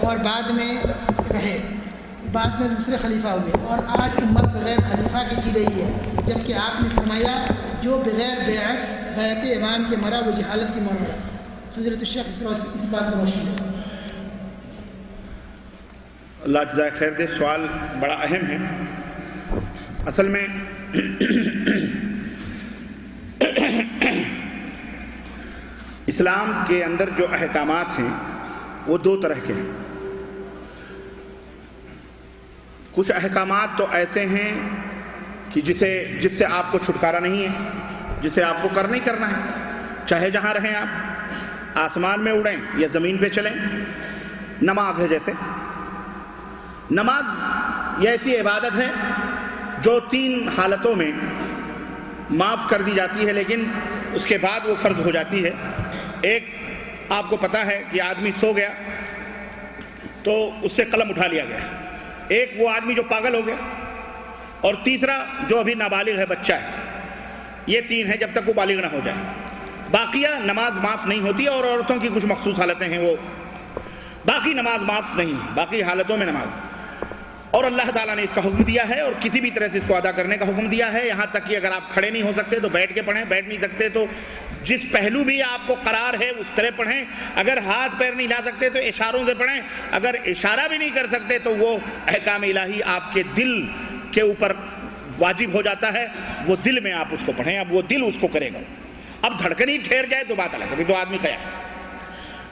اور بعد میں رہے، بعد میں دوسرے خلیفہ ہوئے، اور آج امت بغیر خلیفہ کی جی رہی ہے، جبکہ آپ نے فرمایا جو بغیر بیعت امام کے مرا وہ جہالت کی مرا۔ فضیلت الشیخ اس بات کو روشن ہے۔ اللہ جزائے خیر دے۔ سوال بڑا اہم ہے۔ اصل میں اسلام کے اندر جو احکامات ہیں وہ دو طرح کے ہیں۔ کچھ احکامات تو ایسے ہیں کہ جس سے آپ کو چھٹکارا نہیں ہے، جسے آپ کو کرنا ہی کرنا ہے، چاہے جہاں رہیں آپ، آسمان میں اڑیں یا زمین پہ چلیں۔ نماز ہے، جیسے نماز یہ ایسی عبادت ہے جو 3 حالتوں میں معاف کر دی جاتی ہے، لیکن اس کے بعد وہ فرض ہو جاتی ہے۔ ایک، آپ کو پتہ ہے کہ آدمی سو گیا تو اس سے قلم اٹھا لیا گیا، ایک وہ آدمی جو پاگل ہو گیا، اور تیسرا جو ابھی نابالغ ہے، بچہ ہے۔ یہ 3 ہے جب تک وہ بالغ نہ ہو جائے۔ باقیہ نماز معاف نہیں ہوتی، اور عورتوں کی کچھ مخصوص حالتیں ہیں، وہ باقی نماز معاف نہیں ہے، باقی حالتوں میں نماز۔ اور اللہ تعالیٰ نے اس کا حکم دیا ہے، اور کسی بھی طرح سے اس کو ادا کرنے کا حکم دیا ہے، یہاں تک کہ اگر آپ کھڑے نہیں ہو سکتے تو بیٹھ کے پڑھیں، بیٹھ نہیں سکتے تو جس پہلو بھی آپ کو قرار ہے اس طرح پڑھیں، اگر ہاتھ پیر نہیں لا سکتے تو اشاروں سے پڑھیں، اگر اشارہ بھی نہیں کر سکتے تو وہ احکام الہی آپ کے دل کے اوپر واجب ہو جاتا ہے، وہ دل میں آپ اس کو پڑھیں، اب وہ دل اس کو کرے گا۔ اب دھڑکن ہی ٹھہر جائے تو بات الگ ہے، ابھی تو آدمی خیال۔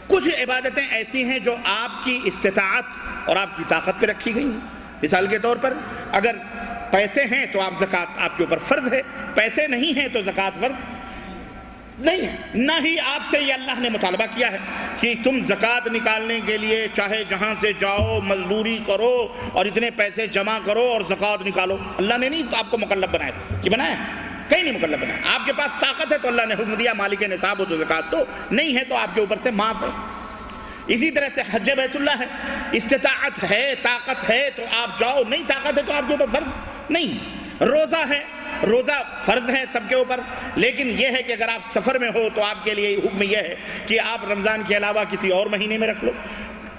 کچھ عبادتیں ایسی ہیں جو آپ کی استطاعت اور آپ کی طاقت پہ رکھی گئی ہیں۔ مثال کے طور پر اگر پیسے ہیں تو زکوٰۃ آپ کے اوپر فرض ہے، پیسے نہیں ہیں تو زکوٰۃ فرض نہیں ہے۔ نہ ہی آپ سے یہ اللہ نے مطالبہ کیا ہے کہ تم زکوٰۃ نکالنے کے لیے چاہے جہاں سے جاؤ، مزدوری کرو اور اتنے پیسے جمع کرو اور زکوٰۃ نکالو۔ اللہ نے نہیں آپ کو مکلف بنایا، کہ بنایا کہیں نہیں مکلف بنایا۔ آپ کے پاس طاقت ہے تو اللہ نے حکم دیا مالک نصاب ہو تو زکوٰۃ دو، نہیں ہے تو آپ کے اوپر سے معاف ہے۔ اسی طرح سے حج بیت اللہ ہے، استطاعت ہے، طاقت ہے تو آپ جاؤ، نہیں طاقت ہے تو آپ کے اوپر فرض نہیں۔ روزہ ہے، روزہ فرض ہے سب کے اوپر، لیکن یہ ہے کہ اگر آپ سفر میں ہو تو آپ کے لیے حکم یہ ہے کہ آپ رمضان کے علاوہ کسی اور مہینے میں رکھ لو،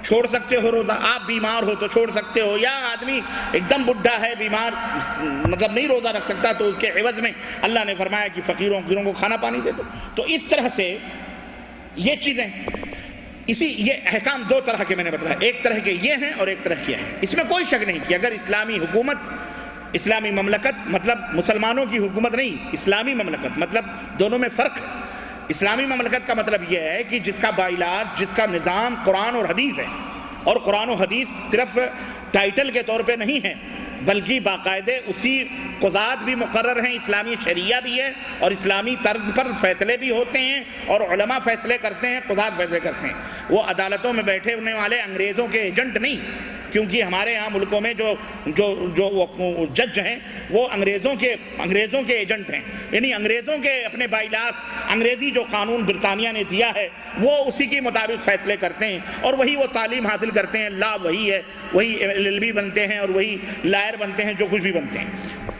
چھوڑ سکتے ہو روزہ۔ آپ بیمار ہو تو چھوڑ سکتے ہو، یا آدمی ایک دم بڈھا ہے، بیمار مطلب نہیں روزہ رکھ سکتا، تو اس کے عوض میں اللہ نے فرمایا کہ فقیروں کو کھانا پانی دے دو۔ تو اس طرح سے یہ چیزیں، یہ احکام 2 طرح کے میں نے بتایا، ایک طرح کے یہ ہیں اور ایک طرح کے ہیں۔ اس میں کوئی شک نہیں کہ اگر اسلامی حکومت، اسلامی مملکت مطلب مسلمانوں کی حکومت نہیں، اسلامی مملکت مطلب دونوں میں فرق ہے۔ اسلامی مملکت کا مطلب یہ ہے کہ جس کا باعلاج، جس کا نظام قرآن اور حدیث ہے، اور قرآن و حدیث صرف ٹائٹل کے طور پہ نہیں ہے بلکہ باقاعدہ اسی قضات بھی مقرر ہیں، اسلامی شریعہ بھی ہے، اور اسلامی طرز پر فیصلے بھی ہوتے ہیں، اور علماء فیصلے کرتے ہیں، قضات فیصلے کرتے ہیں۔ وہ عدالتوں میں بیٹھے ہونے والے انگریزوں کے ایجنٹ نہیں، کیونکہ ہمارے ہاں ملکوں میں جو جج ہیں وہ انگریزوں کے ایجنٹ ہیں، یعنی انگریزوں کے اپنے باعلاج، انگریزی جو قانون برطانیہ نے دیا ہے وہ اسی کے مطابق فیصلے کرتے ہیں، اور وہی وہ تعلیم حاصل کرتے ہیں، لا وہی ہے، وہی LLB بنتے ہیں اور وہی لائر بنتے ہیں، جو کچھ بھی بنتے ہیں۔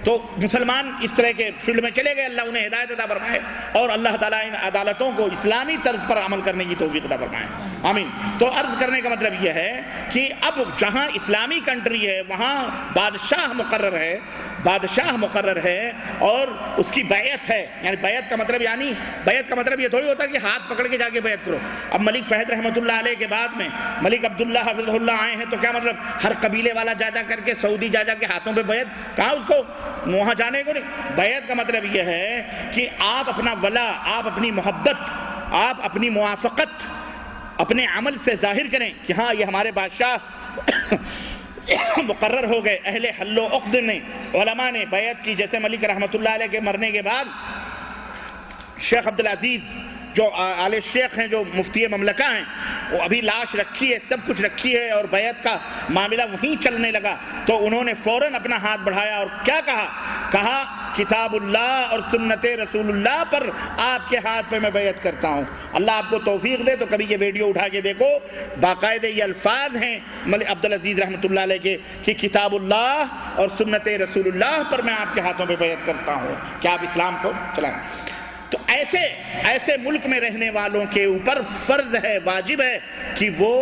تو مسلمان اس طرح کے فیلڈ میں چلے گئے، اللہ انہیں ہدایت عطا فرمائے، اور اللہ تعالیٰ ان عدالتوں کو اسلامی طرز پر عمل کرنے کی توفیق عطا فرمائے، آمین۔ تو عرض کرنے کا مطلب یہ ہے کہ اب جہاں اسلامی کنٹری ہے وہاں بادشاہ مقرر ہے اور اس کی بیعت ہے، یعنی بیعت کا مطلب یہ تھوڑی ہوتا ہے کہ ہاتھ پکڑ کے جا کے بیعت کرو۔ اب ملک فہد رحمۃ اللہ علیہ کے بعد میں ملک عبداللہ حفظہ اللہ آئے ہیں، تو کیا مطلب ہر قبیلے والا جا کر کے سعودی جا کے ہاتھوں پہ بیعت، کہاں اس کو وہاں جانے کو نہیں۔ بیعت کا مطلب یہ ہے کہ آپ اپنا ولا، آپ اپنی محبت، آپ اپنی موافقت اپنے عمل سے ظاہر کریں کہ ہاں یہ ہمارے بادشاہ مقرر ہو گئے۔ اہل حل و عقد نے، علماء نے بیعت کی، جیسے ملک رحمۃ اللہ علیہ کے مرنے کے بعد شیخ عبدالعزیز جو آل شیخ ہیں، جو مفتی مملکہ ہیں، وہ ابھی لاش رکھی ہے، سب کچھ رکھی ہے، اور بیعت کا معاملہ وہیں چلنے لگا، تو انہوں نے فوراً اپنا ہاتھ بڑھایا اور کیا کہا کتاب اللہ اور سنت رسول اللہ پر آپ کے ہاتھ پہ میں بیعت کرتا ہوں۔ اللہ آپ کو توفیق دے تو کبھی یہ ویڈیو اٹھا کے دیکھو، باقاعدہ یہ الفاظ ہیں ملک عبدالعزیز رحمۃ اللہ علیہ کے کہ کتاب اللہ اور سنت رسول اللہ پر میں آپ کے ہاتھوں پہ بیعت کرتا ہوں کہ آپ اسلام کو چلائیں۔ تو ایسے ملک میں رہنے والوں کے اوپر فرض ہے، واجب ہے کہ وہ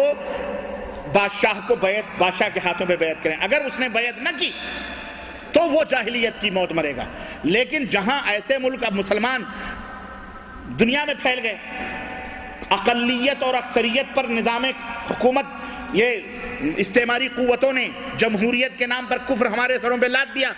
بادشاہ کو بادشاہ کے ہاتھوں پہ بیعت کریں. اگر اس نے بیعت نہ کی تو وہ جاہلیت کی موت مرے گا. لیکن جہاں ایسے ملک اب مسلمان دنیا میں پھیل گئے، اقلیت اور اکثریت پر نظام حکومت، یہ استعماری قوتوں نے جمہوریت کے نام پر کفر ہمارے سروں پہ لاد دیا.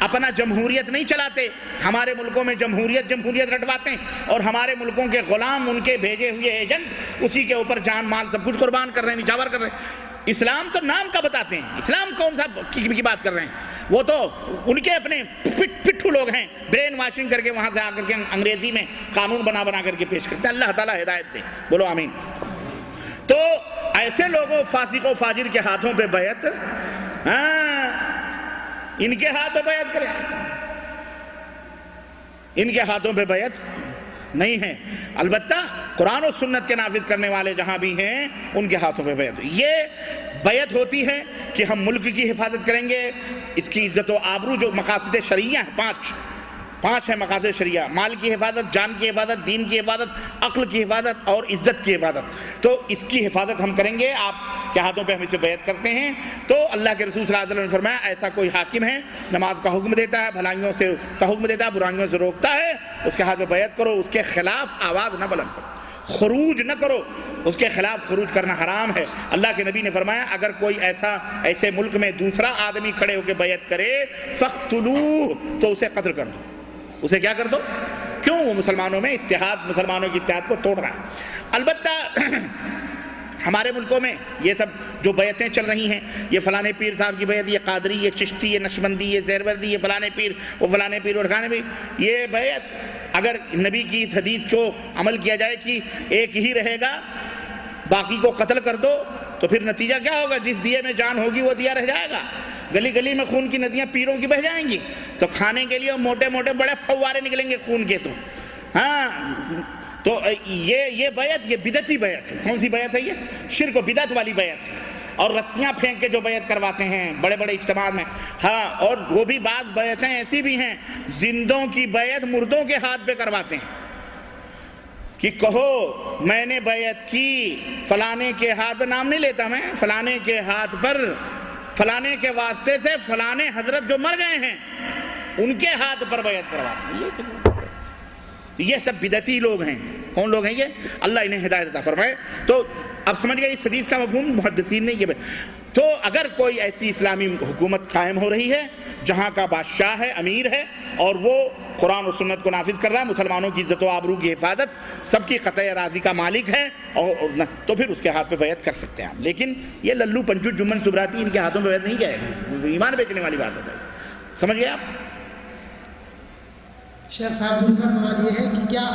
اپنا جمہوریت نہیں چلاتے، ہمارے ملکوں میں جمہوریت رٹواتے ہیں، اور ہمارے ملکوں کے غلام، ان کے بھیجے ہوئے ایجنٹ اسی کے اوپر جان مال سب کچھ قربان کر رہے ہیں، نچھاور کر رہے ہیں. اسلام تو نام کا بتاتے ہیں، اسلام کون سا کی بات کر رہے ہیں؟ وہ تو ان کے اپنے پٹھو لوگ ہیں، برین واشنگ کر کے وہاں سے آ کر کے انگریزی میں قانون بنا کر کے پیش کرتے ہیں. اللہ تعالیٰ ہدایت دے، بولو آمین. تو ایسے لوگوں فاسق و فاجر کے ہاتھوں پہ بیعت، ان کے ہاتھ پہ بیعت کریں، ان کے ہاتھوں پہ بیعت نہیں ہے. البتہ قرآن و سنت کے نافذ کرنے والے جہاں بھی ہیں ان کے ہاتھوں پہ بیعت. یہ بیعت ہوتی ہے کہ ہم ملک کی حفاظت کریں گے، اس کی عزت و آبرو، جو مقاصد شرعیہ ہیں، پانچ ہیں مقاصد شرعیہ: مال کی حفاظت، جان کی حفاظت، دین کی حفاظت، عقل کی حفاظت اور عزت کی حفاظت. تو اس کی حفاظت ہم کریں گے. آپ کے ہاتھوں پہ ہم اسے بیعت کرتے ہیں. تو اللہ کے رسول صلی اللہ علیہ وسلم نے فرمایا ایسا کوئی حاکم ہے نماز کا حکم دیتا ہے، بھلائیوں سے کا حکم دیتا ہے، برائیوں سے روکتا ہے، اس کے ہاتھ پہ بیعت کرو. اس کے خلاف آواز نہ بلند کرو، خروج نہ کرو، اس کے خلاف خروج کرنا حرام ہے. اللہ کے نبی نے فرمایا اگر کوئی ایسے ملک میں دوسرا آدمی کھڑے ہو کے بیعت کرے فَقْتُلُوهُ، تو اسے قتل کر دو. اسے کیا کر دو؟ کیوں؟ وہ مسلمانوں میں مسلمانوں کی اتحاد کو توڑ رہا ہے. البتہ ہمارے ملکوں میں یہ سب جو بیعتیں چل رہی ہیں، یہ فلانے پیر صاحب کی بیعت، یہ قادری، یہ چشتی، یہ نقشبندی، یہ سہروردی، یہ فلانے پیر، وہ فلانے پیر، اور ٹھکانے پیر، یہ بیعت اگر نبی کی اس حدیث کو عمل کیا جائے کہ ایک ہی رہے گا باقی کو قتل کر دو، تو پھر نتیجہ کیا ہوگا؟ جس دیے میں جان ہوگی وہ دیا رہ جائے گا. گلی گلی میں خون کی ندیاں پیروں کی بہہ جائیں گی، تو کھانے کے لیے موٹے موٹے بڑے فوارے نکلیں گے خون کے. تو یہ بیعت، یہ بدعتی بیعت ہے. کون سی بیعت ہے؟ یہ شرک و بدعت والی بیعت ہے. اور رسیاں پھینک کے جو بیعت کرواتے ہیں بڑے بڑے اجتماع میں، اور وہ بھی بعض بیعتیں ایسی بھی ہیں زندوں کی بیعت مردوں کے ہاتھ پہ کرواتے ہیں کہ کہو میں نے بیعت کی فلانے کے ہاتھ پہ، نام نہیں لیتا میں، فلانے کے ہاتھ پر، فلانے کے واسطے سے فلانے حضرت جو مر گئے ہیں ان کے ہاتھ پر بیعت کرواتے ہیں. یہ سب بدعتی لوگ ہیں. کون لوگ ہیں یہ؟ اللہ انہیں ہدایت عطا فرمائے. تو اب سمجھ گئے اس حدیث کا مفہوم محدثین نے. یہ تو اگر کوئی ایسی اسلامی حکومت قائم ہو رہی ہے جہاں کا بادشاہ ہے، امیر ہے، اور وہ قرآن و سنت کو نافذ کر رہا ہے، مسلمانوں کی عزت و آبرو کی حفاظت، سب کی قطع راضی کا مالک ہے، تو پھر اس کے ہاتھ پہ بیعت کر سکتے ہیں. لیکن یہ للو پنچو جمن سبراتی ان کے ہاتھوں پہ بیعت نہیں جائے گا. ایمان بیچنے والی بات ہے. سمجھ گئے آپ؟ شیخ صاحب دوسرا سوال یہ ہے کہ کیا